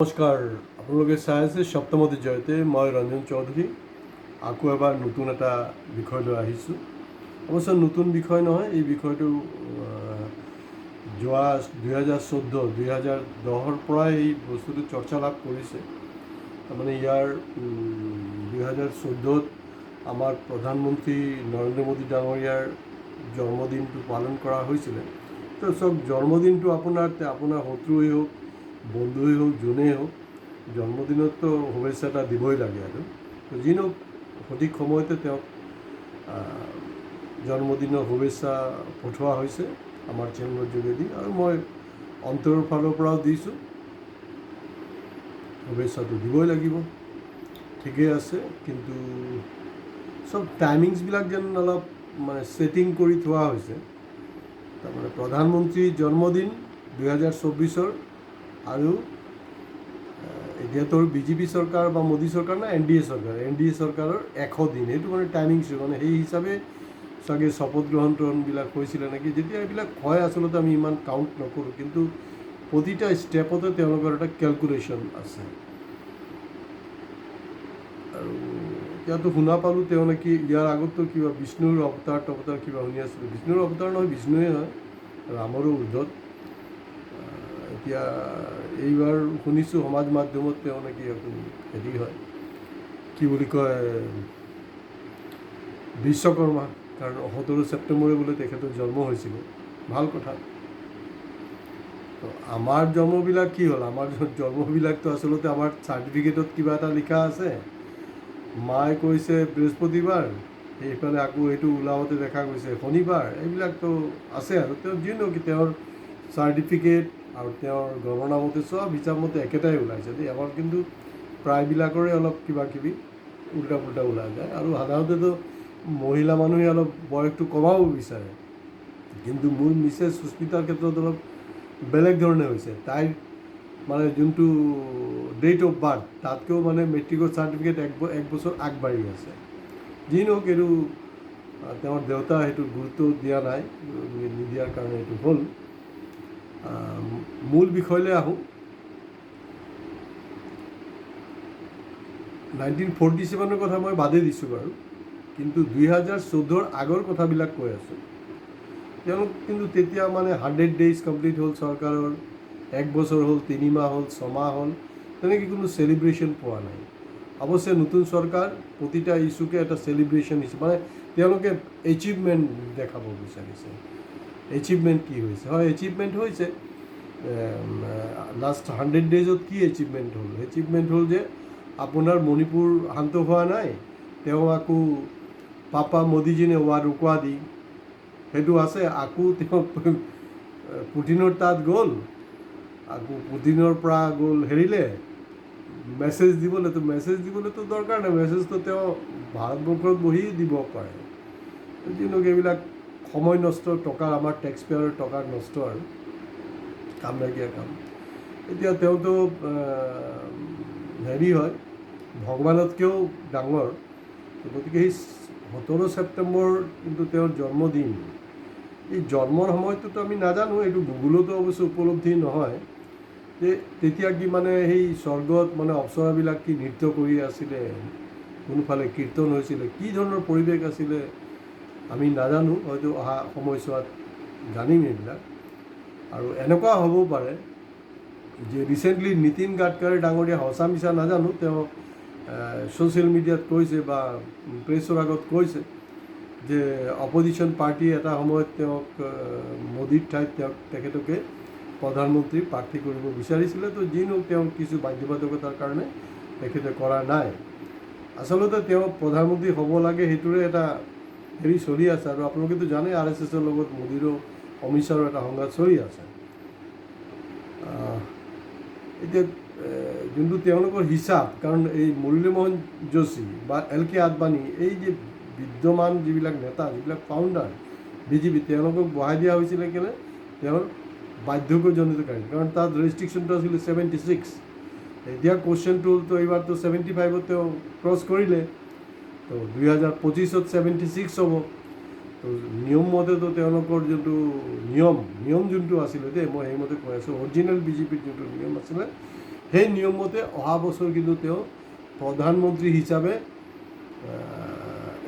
নমস্কাৰ, আপোনালোকে চাই আছে সপ্তমতি জয়তে। মই ৰঞ্জন চৌধুৰী আকৌ এবাৰ নতুন এটা বিষয় লৈ আহিছোঁ। অৱশ্যে নতুন বিষয় নহয়, এই বিষয়টো যোৱা 2014-2010ৰ পৰাই এই বস্তুটো চৰ্চা লাভ কৰিছে। তাৰমানে ইয়াৰ 2014ত আমাৰ প্ৰধানমন্ত্ৰী নৰেন্দ্ৰ মোদী ডাঙৰীয়াৰ জন্মদিনটো পালন কৰা হৈছিলে। তো চব জন্মদিনটো আপোনাৰ শত্ৰুৱেই হওক, বন্ধুৱেই হওক, যোনেই হওক, জন্মদিনততো শুভেচ্ছা এটা দিবই লাগে। আৰু যি নহওক সঠিক সময়তে তেওঁক জন্মদিনৰ শুভেচ্ছা পঠোৱা হৈছে আমাৰ চেনেলৰ যোগেদি, আৰু মই অন্তৰৰ ফালৰ পৰাও দিছোঁ। শুভেচ্ছাটো দিবই লাগিব, ঠিকেই আছে। কিন্তু চব টাইমিংছবিলাক যেন অলপ ছেটিং কৰি থোৱা হৈছে। তাৰমানে প্ৰধানমন্ত্ৰীৰ জন্মদিন 2024 আৰু এতিয়াতো বিজেপি চৰকাৰ বা মোদী চৰকাৰ না এন ডি এ চৰকাৰৰ 100 দিন, সেইটো টাইমিংছ সেই হিচাপে চাগে শপত গ্ৰহণবিলাক হৈছিলে নেকি। যেতিয়া এইবিলাক হয় আচলতে আমি ইমান কাউণ্ট নকৰোঁ, কিন্তু প্ৰতিটা ষ্টেপতে তেওঁলোকৰ এটা কেলকুলেশ্যন আছে। আৰু এতিয়াতো শুনা পালোঁ তেওঁ নেকি ইয়াৰ আগতো কিবা বিষ্ণুৰ অৱতাৰ কিবা শুনি আছিলোঁ। বিষ্ণুৰ অৱতাৰ নহয়, বিষ্ণুৱে হয়, ৰামৰো উৰ্ধত। এতিয়া এইবাৰ শুনিছোঁ সমাজ মাধ্যমত তেওঁ নেকি হেৰি হয়, কি বুলি কয়, বিশ্বকৰ্মা, কাৰণ 17 ছেপ্টেম্বৰে বোলে তেখেতৰ জন্ম হৈছিলে। ভাল কথা। তো আমাৰ জন্মবিলাক কি হ'ল? আমাৰ জন্মবিলাকতো আচলতে আমাৰ চাৰ্টিফিকেটত কিবা এটা লিখা আছে। মায়ে কৈছে বৃহস্পতিবাৰ, সেইফালে আকৌ এইটো ওলাওঁতে দেখা গৈছে শনিবাৰ। এইবিলাকতো আছে। আৰু তেওঁ যি নহওক তেওঁৰ চাৰ্টিফিকেট আৰু তেওঁৰ গণনামতে চব হিচাপমতে একেটাই ওলাইছে দেই। আমাৰ কিন্তু প্ৰায়বিলাকৰে অলপ কিবা কিবি উল্টা পুল্টা ওলাই যায়। আৰু সাধাৰণতেতো মহিলা মানুহে অলপ বয়সটো কমাব বিচাৰে, কিন্তু মোৰ মিছেছ সুস্মিতাৰ ক্ষেত্ৰত অলপ বেলেগ ধৰণে হৈছে। তাইৰ যোনটো ডেট অফ বাৰ্থ তাতকৈও মেট্ৰিকৰ চাৰ্টিফিকেট এক বছৰ আগবাঢ়ি আছে। যি নহওক, এইটো তেওঁৰ দেউতা সেইটো গুৰুত্ব দিয়া নাই, নিদিয়াৰ কাৰণে এইটো হ'ল। মূল বিষয়লৈ আহোঁ। 1947ৰ কথা মই বাদেই দিছোঁ বাৰু, কিন্তু 2014ৰ আগৰ কথাবিলাক কৈ আছোঁ। তেওঁলোক কিন্তু তেতিয়া 100 ডেইজ কমপ্লিট হ'ল চৰকাৰৰ, 1 বছৰ হ'ল, 3 মাহ হ'ল, 6 মাহ হ'ল, তেনেকৈ কোনো চেলিব্ৰেশ্যন পোৱা নাই। অৱশ্যে নতুন চৰকাৰ প্ৰতিটা ইছ্যুকে এটা চেলিব্ৰেশ্যন দিছে, তেওঁলোকে এচিভমেণ্ট দেখাব বিচাৰিছে। এচিভমেণ্ট কি হৈছে? হয়, এচিভমেণ্ট হৈছে। লাষ্ট 100 ডেইজত কি এচিভমেণ্ট হ'ল? এচিভমেণ্ট হ'ল যে আপোনাৰ মণিপুৰ শান্ত হোৱা নাই, তেওঁ আকৌ পাপা মোদীজী নে ৱা ৰুকৱা দি সেইটো আছে। আকৌ তেওঁ পুটিনৰ তাত গ'ল, আকৌ পুটিনৰ পৰা গ'ল হেৰিলে মেছেজ দিবলৈতো দৰকাৰ নাই। মেছেজটো তেওঁ ভাৰতবৰ্ষত বহি দিব পাৰে। যিহেতু এইবিলাক সময় নষ্ট, আমাৰ টেক্স পেয়াৰৰ টকা নষ্ট, আৰু কাম নাইকিয়া কাম। এতিয়া তেওঁতো হেৰি হয়, ভগৱানতকৈও ডাঙৰ। গতিকে সেই 17 ছেপ্টেম্বৰ কিন্তু তেওঁৰ জন্মদিন। এই জন্মৰ সময়টোতো আমি নাজানো, এইটো গুগলতো অৱশ্যে উপলব্ধি নহয় যে তেতিয়া কি সেই স্বৰ্গত অপ্সৰাবিলাক কি নৃত্য কৰি আছিলে, কোনোফালে কীৰ্তন হৈছিলে, কি ধৰণৰ পৰিৱেশ আছিলে আমি নাজানো। হয়তো অহা সময়ছোৱাত জানিম এইবিলাক। আৰু এনেকুৱা হ'বও পাৰে যে ৰিচেণ্টলি নীতিন গাডকাৰী ডাঙৰীয়া, সঁচা মিছা নাজানো, তেওঁ ছ'চিয়েল মিডিয়াত কৈছে বা প্ৰেছৰ আগত কৈছে যে অপজিশ্যন পাৰ্টীয়ে এটা সময়ত তেওঁক মোদীৰ ঠাইত তেখেতকে প্ৰধানমন্ত্ৰী প্ৰাৰ্থী কৰিব বিচাৰিছিলে। তো যি নহওক, তেওঁ কিছু বাধ্যবাধকতাৰ কাৰণে তেখেতে কৰা নাই। আচলতে তেওঁ প্ৰধানমন্ত্ৰী হ'ব লাগে, সেইটোৰে এটা হেৰি চলি আছে। আৰু আপোনালোকেতো জানে RSSৰ লগত মোদীৰো, অমিত শ্বাহৰ এটা সংঘাত চলি আছে। এতিয়া যোনটো তেওঁলোকৰ হিচাপ, কাৰণ এই মুৰলী মোহন যোশী বা LK আদবানী, এই যে বিদ্যমান যিবিলাক নেতা, যিবিলাক ফাউণ্ডাৰ বিজেপি, তেওঁলোকক বহাই দিয়া হৈছিলে কেলৈ? তেওঁৰ বাৰ্ধক্যজনিত কাৰণে, কাৰণ তাত ৰেষ্ট্ৰিকশ্যনটো আছিলে 76। এতিয়া কুৱেশ্যনটো হ'লতো এইবাৰতো 75ত তেওঁ ক্ৰছ কৰিলে, তো 2025ত 76 হ'ব। তো নিয়ম মতেতো তেওঁলোকৰ যোনটো নিয়ম যোনটো আছিলে দেই, মই সেইমতে কৈ আছোঁ, অৰিজিনেল বিজেপিৰ যোনটো নিয়ম আছিলে, সেই নিয়ম মতে অহা বছৰ কিন্তু তেওঁ প্ৰধানমন্ত্ৰী হিচাপে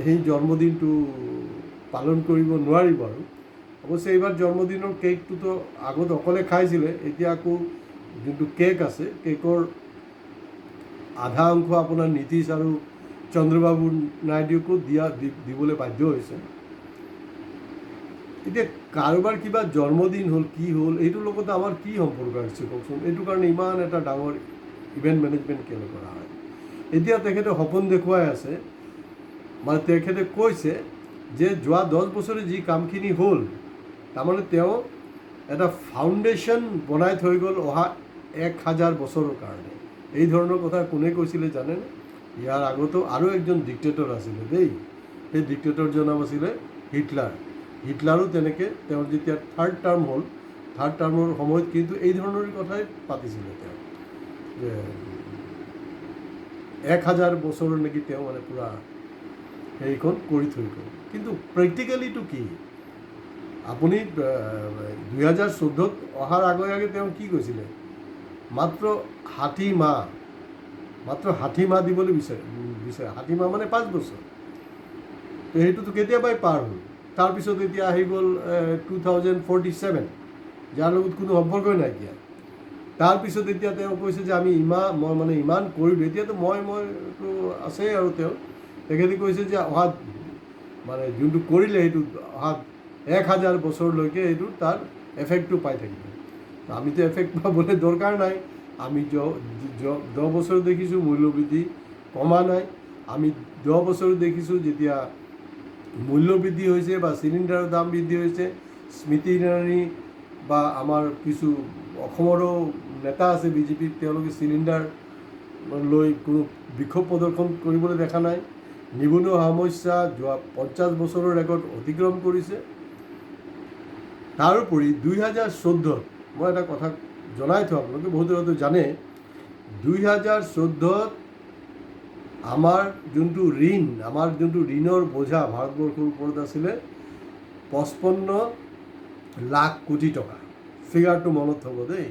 সেই জন্মদিনটো পালন কৰিব নোৱাৰিব আৰু অৱশ্যে এইবাৰ জন্মদিনৰ কেকটোতো আগত অকলে খাইছিলে, এতিয়া আকৌ যোনটো কেক আছে কেকৰ আধা অংশ আপোনাৰ নীতিশ আৰু চন্দ্ৰবাবু নাইডুকো দিবলৈ বাধ্য হৈছে। এতিয়া কাৰোবাৰ কিবা জন্মদিন হ'ল কি হ'ল এইটোৰ লগত আমাৰ কি সম্পৰ্ক আছে কওকচোন? এইটো কাৰণে ইমান এটা ডাঙৰ ইভেণ্ট মেনেজমেণ্ট কেলৈ কৰা হয়? এতিয়া তেখেতে সপোন দেখুৱাই আছে, মানে তেখেতে কৈছে যে যোৱা 10 বছৰে যি কামখিনি হ'ল, তাৰমানে তেওঁ এটা ফাউণ্ডেশ্যন বনাই থৈ গ'ল অহা 1000 বছৰৰ কাৰণে। এই ধৰণৰ কথা কোনে কৈছিলে জানেনে? ইয়াৰ আগতো আৰু একজন ডিক্টেটৰ আছিলে দেই, সেই ডিক্টেটৰজন নাম আছিলে হিটলাৰ। হিটলাৰো তেনেকৈ তেওঁৰ যেতিয়া থাৰ্ড টাৰ্ম হ'ল, থাৰ্ড টাৰ্মৰ সময়ত কিন্তু এই ধৰণৰ কথাই পাতিছিলে তেওঁ, যে 1000 বছৰৰ নেকি তেওঁ মানে পূৰা হেৰিখন কৰি থৈ গ'ল। কিন্তু প্ৰেক্টিকেলিটো কি? আপুনি 2014 অহাৰ আগে আগে তেওঁ কি কৈছিলে? মাত্ৰ 60 মাহ দিবলৈ বিচাৰে 60 মাহ মানে 5 বছৰ। তো সেইটোতো কেতিয়াবাই পাৰ হ'ল। তাৰপিছত এতিয়া আহি গ'ল 2047, যাৰ লগত কোনো সম্পৰ্কই নাইকিয়া। তাৰপিছত এতিয়া তেওঁ কৈছে যে মই ইমান কৰিলোঁ, এতিয়াতো মইতো আছেই আৰু তেখেতে কৈছে যে অহা মানে যোনটো কৰিলে সেইটো অহা 1000 বছৰলৈকে এইটো তাৰ এফেক্টটো পাই থাকিব। আমিতো এফেক্ট পাবলৈ দৰকাৰ নাই। আমি 10 বছৰ দেখিছোঁ মূল্যবৃদ্ধি কমা নাই। আমি 10 বছৰ দেখিছোঁ যেতিয়া মূল্যবৃদ্ধি হৈছে বা চিলিণ্ডাৰৰ দাম বৃদ্ধি হৈছে, স্মৃতি ইৰাণী বা আমাৰ কিছু অসমৰো নেতা আছে বিজেপিত, তেওঁলোকে চিলিণ্ডাৰ লৈ কোনো বিক্ষোভ প্ৰদৰ্শন কৰিবলৈ দেখা নাই। নিবনুৱা সমস্যা যোৱা 50 বছৰৰ ৰেকৰ্ড অতিক্ৰম কৰিছে। তাৰোপৰি 2014 মই এটা কথা জনাই থওঁ, আপোনালোকে বহুতে হয়তো জানে, 2014 আমাৰ যোনটো ঋণৰ বোজা ভাৰতবৰ্ষৰ ওপৰত আছিলে 55 লাখ কোটি টকা। ফিগাৰটো মনত থ'ব দেই,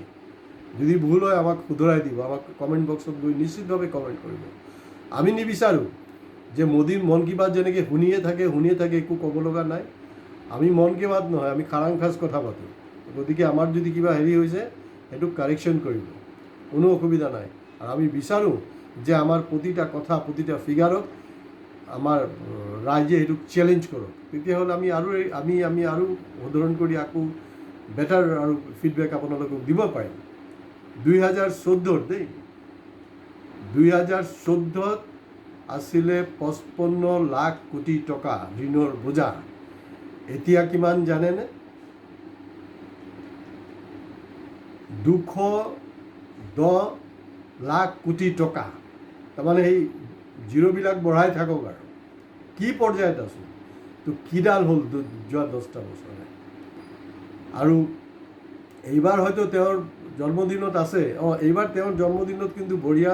যদি ভুল হয় আমাক শুধৰাই দিব, আমাক কমেণ্ট বক্সত গৈ নিশ্চিতভাৱে কমেণ্ট কৰিব। আমি নিবিচাৰোঁ যে মোদীৰ মন কী বাত যেনেকৈ শুনিয়ে থাকে একো ক'ব লগা নাই। আমি মন কী বাত নহয়, আমি খাৰাং খাজ কথা পাতোঁ। গতিকে আমাৰ যদি কিবা হেৰি হৈছে সেইটো কাৰেকশ্যন কৰিব, কোনো অসুবিধা নাই। আৰু আমি বিচাৰোঁ যে আমাৰ প্ৰতিটা কথা প্ৰতিটা ফিগাৰক আমাৰ ৰাইজে সেইটোক চেলেঞ্জ কৰক, তেতিয়াহ'লে আমি আৰু শুধৰণ কৰি আকৌ বেটাৰ আৰু ফিডবেক আপোনালোকক দিব পাৰিম। 2014 দেই, 2014 আছিলে 55 লাখ কোটি টকা ঋণৰ বোজা। এতিয়া কিমান জানেনে? 210 লাখ কোটি টকা। তাৰমানে সেই জিৰ'বিলাক বঢ়াই থাকক আৰু কি পৰ্যায়ত আছোঁ, তো কিডাল হ'ল যোৱা 10টা বছৰে। আৰু এইবাৰ হয়তো তেওঁৰ জন্মদিনত আছে, এইবাৰ তেওঁৰ জন্মদিনত কিন্তু বঢ়িয়া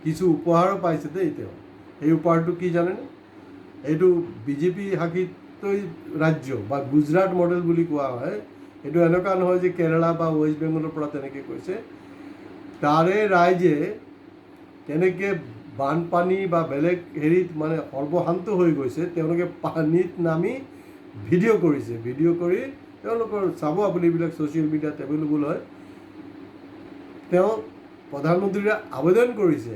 কিছু উপহাৰো পাইছে দেই তেওঁ। এই উপহাৰটো কি জানেনে? এইটো বিজেপি শাসিত ৰাজ্য বা গুজৰাট মডেল বুলি কোৱা হয়। এইটো এনেকুৱা নহয় যে কেৰালা বা ৱেষ্ট বেংগলৰ পৰা তেনেকৈ কৈছে। তাৰে ৰাইজে কেনেকৈ বানপানী বা বেলেগ হেৰিত মানে সৰ্বশান্ত হৈ গৈছে, তেওঁলোকে পানীত নামি ভিডিঅ' কৰিছে। ভিডিঅ' কৰি তেওঁলোকৰ চাব আপুনি, এইবিলাক ছ'চিয়েল মিডিয়াত এভেইলেবল হয়। তেওঁ প্ৰধানমন্ত্ৰীৰে আবেদন কৰিছে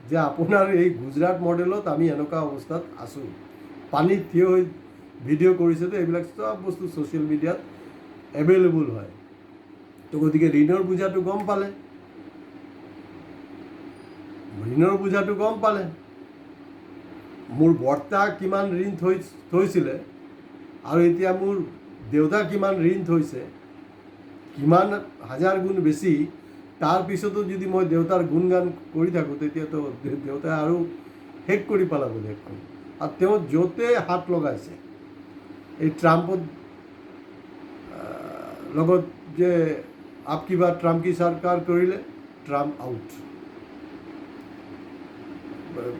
যে আপোনাৰ এই গুজৰাট মডেলত আমি এনেকুৱা অৱস্থাত আছোঁ। পানীত থিয় হৈ ভিডিঅ' কৰিছে, তো এইবিলাক চব বস্তু ছ'চিয়েল মিডিয়াত এভেইলেবল হয়। তো গতিকে ঋণৰ বোজাটো গম পালে, মোৰ বৰ্তা কিমান ঋণ থৈছিলে আৰু এতিয়া মোৰ দেউতা কিমান ঋণ থৈছে, কিমান হাজাৰ গুণ বেছি। তাৰপিছতো যদি মই দেউতাৰ গুণগান কৰি থাকোঁ, তেতিয়াতো দেউতাই আৰু শেষ কৰি পেলাব দেশখন। আৰু তেওঁ য'তে হাত লগাইছে, এই ট্ৰাম্পত লগত যে আপ কি বাত ট্ৰাম্প কি চৰকাৰ কৰিলে, ট্ৰাম্প আউট।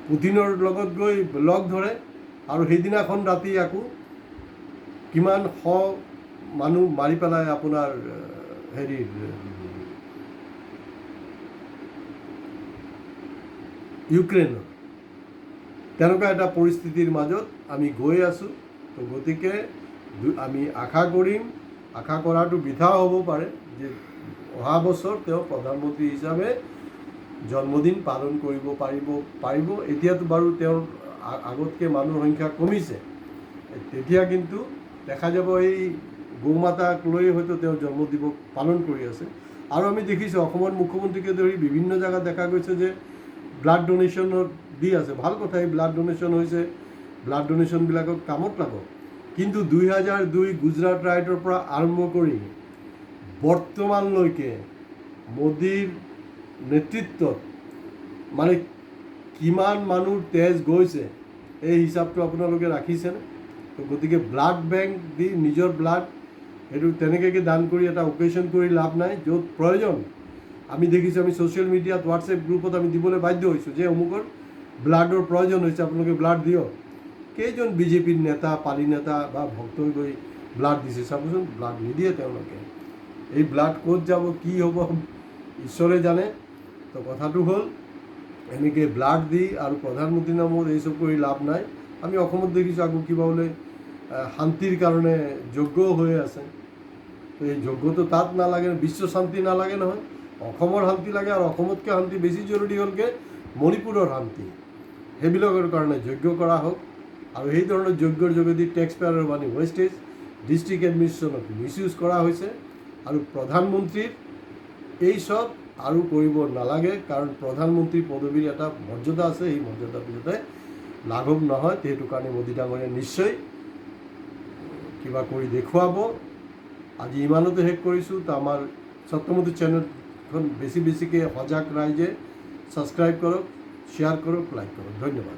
পুটিনৰ লগত গৈ লগ ধৰে আৰু সেইদিনাখন ৰাতি আকৌ কিমান মানুহ মাৰি পেলাই আপোনাৰ ইউক্ৰেইনৰ তেনেকুৱা এটা পৰিস্থিতিৰ মাজত আমি গৈ আছোঁ। তো গতিকে আমি আশা কৰিম, আশা কৰাটো বৃথা হ'ব পাৰে যে অহা বছৰ তেওঁ প্ৰধানমন্ত্ৰী হিচাপে জন্মদিন পালন কৰিব পাৰিব। এতিয়াতো বাৰু তেওঁৰ আগতকৈ মানুহৰ সংখ্যা কমিছে, তেতিয়া কিন্তু দেখা যাব এই গৌমাতাক লৈ হয়তো তেওঁ জন্মদিৱস পালন কৰি আছে। আৰু আমি দেখিছোঁ অসমৰ মুখ্যমন্ত্ৰীকে ধৰি বিভিন্ন জেগাত দেখা গৈছে যে ব্লাড ডোনেশ্যনত দি আছে। ভাল কথা, এই ব্লাড ডোনেশ্যন হৈছে, ব্লাড ডোনেশ্যনবিলাকক কামত লাগক। কিন্তু 2002 গুজৰাট ৰাইটৰ পৰা আৰম্ভ কৰি বৰ্তমানলৈকে মোদীৰ নেতৃত্বত মানে কিমান মানুহৰ তেজ গৈছে এই হিচাপটো আপোনালোকে ৰাখিছেনে? তো গতিকে ব্লাড বেংক দি নিজৰ ব্লাড সেইটো তেনেকৈ দান কৰি এটা অকেশ্যন কৰি লাভ নাই। য'ত প্ৰয়োজন আমি দেখিছোঁ, আমি ছ'চিয়েল মিডিয়াত হোৱাটছএপ গ্ৰুপত আমি দিবলৈ বাধ্য হৈছোঁ যে অমুকৰ ব্লাডৰ প্ৰয়োজন হৈছে, আপোনালোকে ব্লাড দিয়ক। কেইজন বিজেপিৰ নেতা, পালি নেতা বা ভক্তই গৈ ব্লাড দিছে চাবচোন, ব্লাড নিদিয়ে তেওঁলোকে। এই ব্লাড ক'ত যাব, কি হ'ব ঈশ্বৰে জানে। তো কথাটো হ'ল এনেকৈ ব্লাড দি আৰু প্ৰধানমন্ত্ৰীৰ নামত এইসব কৰি লাভ নাই। আমি অসমত দেখিছোঁ আকৌ কিবা বোলে শান্তিৰ কাৰণে যজ্ঞ হৈ আছে। তো এই যজ্ঞটো তাত নালাগে, বিশ্ব শান্তি নালাগে নহয়, অসমৰ শান্তি লাগে। আৰু অসমতকৈ শান্তি বেছি জৰুৰী হ'লগৈ মণিপুৰৰ শান্তি। সেইবিলাকৰ কাৰণে যজ্ঞ কৰা হওক। আৰু সেই ধৰণৰ যজ্ঞৰ যোগেদি টেক্স পেয়াৰৰ মানি ৱেষ্টেজ, ডিষ্ট্ৰিক্ট এডমিনিষ্ট্ৰেশ্যনক মিছ ইউজ কৰা হৈছে। আৰু প্ৰধানমন্ত্ৰীৰ এই চব আৰু কৰিব নালাগে, কাৰণ প্ৰধানমন্ত্ৰী পদবীৰ এটা মৰ্যাদা আছে, এই মৰ্যাদাৰ পিছতে লাঘৱ নহয়। সেইটো কাৰণে মোদী ডাঙৰীয়া নিশ্চয় কিবা কৰি দেখুৱাব। আজি ইমানতে শেষ কৰিছোঁ। তো আমাৰ সত্যমতী চেনেলখন বেছিকৈ সজাগ ৰাইজে ছাবস্ক্ৰাইব কৰক, শ্বেয়াৰ কৰক, লাইক কৰক। ধন্যবাদ।